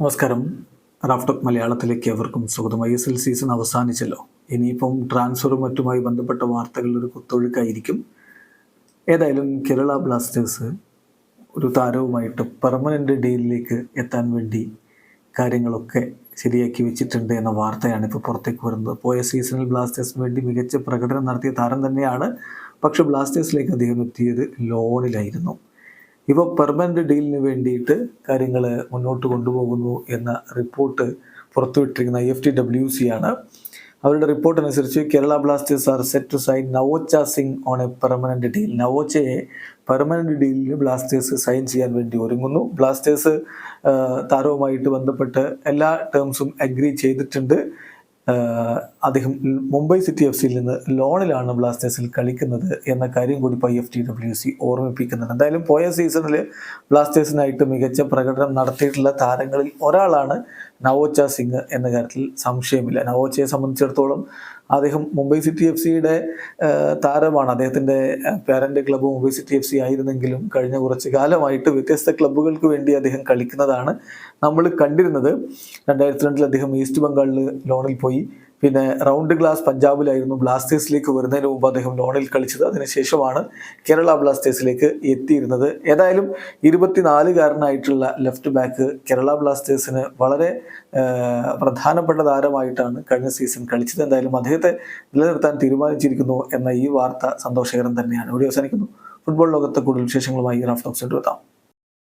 നമസ്കാരം. റാഫ്റ്റോക്ക് മലയാളത്തിലേക്ക് എവർക്കും സ്വാഗതം. ISL സീസൺ അവസാനിച്ചല്ലോ. ഇനിയിപ്പം ട്രാൻസ്ഫറും മറ്റുമായി ബന്ധപ്പെട്ട വാർത്തകളുടെ ഒരു കുത്തൊഴുക്കായിരിക്കും. ഏതായാലും കേരള ബ്ലാസ്റ്റേഴ്സ് ഒരു താരവുമായിട്ട് പെർമനൻ്റ് ഡീലിലേക്ക് എത്താൻ വേണ്ടി കാര്യങ്ങളൊക്കെ ശരിയാക്കി വെച്ചിട്ടുണ്ട് എന്ന വാർത്തയാണ് ഇപ്പോൾ പുറത്തേക്ക് വരുന്നത്. പോയ സീസണിൽ ബ്ലാസ്റ്റേഴ്സിന് വേണ്ടി മികച്ച പ്രകടനം നടത്തിയ താരം തന്നെയാണ്. പക്ഷേ ബ്ലാസ്റ്റേഴ്സിലേക്ക് അദ്ദേഹം എത്തിയത് ലോണിലായിരുന്നു. ഇപ്പോൾ പെർമനൻ്റ് ഡീലിന് വേണ്ടിയിട്ട് കാര്യങ്ങൾ മുന്നോട്ട് കൊണ്ടുപോകുന്നു എന്ന റിപ്പോർട്ട് പുറത്തുവിട്ടിരിക്കുന്ന IFTWC ആണ്. അവരുടെ റിപ്പോർട്ട് അനുസരിച്ച് Kerala Blasters are set to sign Naocha Singh on a permanent deal. നവോച്ചയെ പെർമനൻ്റ് ഡീലിൽ ബ്ലാസ്റ്റേഴ്സ് സൈൻ ചെയ്യാൻ വേണ്ടി ഒരുങ്ങുന്നു. ബ്ലാസ്റ്റേഴ്സ് താരവുമായിട്ട് ബന്ധപ്പെട്ട് എല്ലാ ടേംസും അഗ്രി ചെയ്തിട്ടുണ്ട്. അദ്ദേഹം മുംബൈ സിറ്റി FC നിന്ന് ലോണിലാണ് ബ്ലാസ്റ്റേഴ്സിൽ കളിക്കുന്നത് എന്ന കാര്യം കൂടി ഇപ്പോൾ IFTWC ഓർമ്മിപ്പിക്കുന്നുണ്ട്. എന്തായാലും പോയ സീസണിൽ ബ്ലാസ്റ്റേഴ്സിനായിട്ട് മികച്ച പ്രകടനം നടത്തിയിട്ടുള്ള താരങ്ങളിൽ ഒരാളാണ് നവോച്ച സിംഗ് എന്ന കാര്യത്തിൽ സംശയമില്ല. നവോച്ചയെ സംബന്ധിച്ചിടത്തോളം അദ്ദേഹം മുംബൈ സിറ്റി FCയുടെ താരമാണ്. അദ്ദേഹത്തിൻ്റെ parent club Mumbai city FC ആയിരുന്നെങ്കിലും കഴിഞ്ഞ കുറച്ച് കാലമായിട്ട് വ്യത്യസ്ത ക്ലബ്ബുകൾക്ക് വേണ്ടി അദ്ദേഹം കളിക്കുന്നതാണ് നമ്മൾ കണ്ടിരുന്നത്. 2002 അദ്ദേഹം ഈസ്റ്റ് ബംഗാളിൽ ലോണിൽ പോയി. പിന്നെ റൗണ്ട് ഗ്ലാസ് പഞ്ചാബിലായിരുന്നു ബ്ലാസ്റ്റേഴ്സിലേക്ക് വരുന്നതിന് മുമ്പ് അദ്ദേഹം ലോണിൽ കളിച്ചത്. അതിനുശേഷമാണ് കേരള ബ്ലാസ്റ്റേഴ്സിലേക്ക് എത്തിയിരുന്നത്. ഏതായാലും 24-കാരനായിട്ടുള്ള ലെഫ്റ്റ് ബാക്ക് കേരള ബ്ലാസ്റ്റേഴ്സിന് വളരെ പ്രധാനപ്പെട്ട താരമായിട്ടാണ് കഴിഞ്ഞ സീസൺ കളിച്ചത്. എന്തായാലും അദ്ദേഹത്തെ നിലനിർത്താൻ തീരുമാനിച്ചിരിക്കുന്നു എന്ന ഈ വാർത്ത സന്തോഷകരം തന്നെയാണ്. ഇവിടെ അവസാനിക്കുന്നു. ഫുട്ബോൾ ലോകത്തെ കൂടുതൽ വിശേഷങ്ങളുമായി റാഫ്റ്റോക്സ് എത്താം.